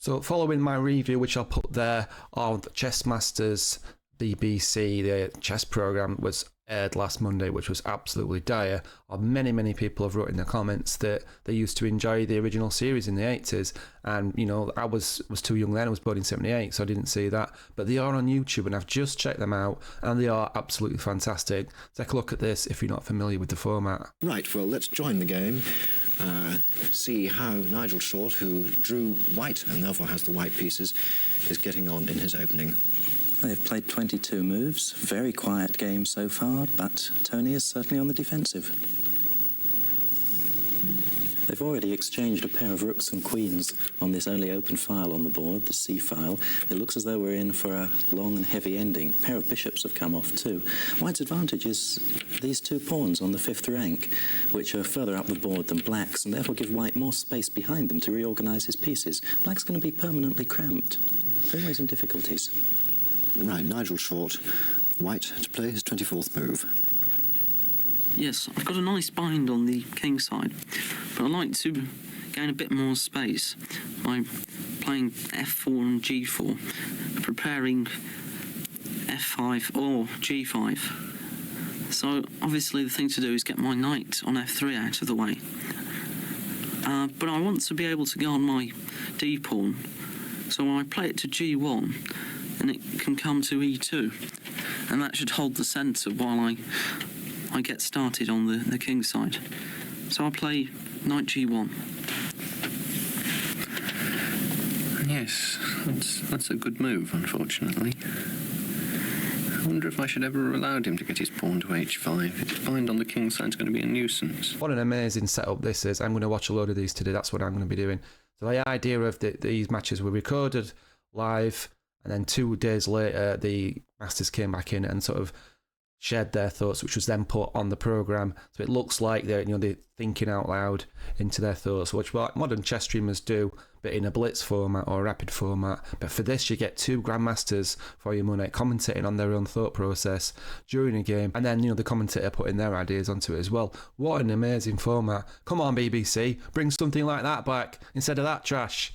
So following my review, which I'll put there, of Chess Masters BBC, the chess program, was aired last Monday, which was absolutely dire. Many people have wrote in the comments that they used to enjoy the original series in the 80s, and I was too young then. I was born in 78, so I didn't see that, but they are on YouTube and I've just checked them out and they are absolutely fantastic. Take a look at this if you're not familiar with the format. Right, well, let's join the game. See how Nigel Short, who drew white and therefore has the white pieces, is getting on in his opening. They've played 22 moves, very quiet game so far, but Tony is certainly on the defensive. They've already exchanged a pair of rooks and queens on this only open file on the board, the C file. It looks as though we're in for a long and heavy ending. A pair of bishops have come off too. White's advantage is these two pawns on the 5th rank, which are further up the board than Black's, and therefore give White more space behind them to reorganise his pieces. Black's going to be permanently cramped. Always some difficulties. Right, Nigel Short, White to play his 24th move. Yes, I've got a nice bind on the king side, but I'd like to gain a bit more space by playing f4 and g4, preparing f5 or g5. So obviously the thing to do is get my knight on f3 out of the way. But I want to be able to guard my d-pawn, so I play it to g1 and it can come to e2, and that should hold the centre while I get started on the king side. So I'll play knight g1. Yes, that's a good move, unfortunately. I wonder if I should ever have allowed him to get his pawn to h5. His bind on the king side is going to be a nuisance. What an amazing setup this is. I'm going to watch a load of these today. That's what I'm going to be doing. So the idea of these matches were recorded live, and then 2 days later the masters came back in and sort of shared their thoughts, which was then put on the programme. So it looks like they're thinking out loud into their thoughts, which what modern chess streamers do, but in a blitz format or a rapid format. But for this, you get 2 grandmasters for your money commentating on their own thought process during a game, and then the commentator putting their ideas onto it as well. What an amazing format. Come on, BBC, bring something like that back instead of that trash.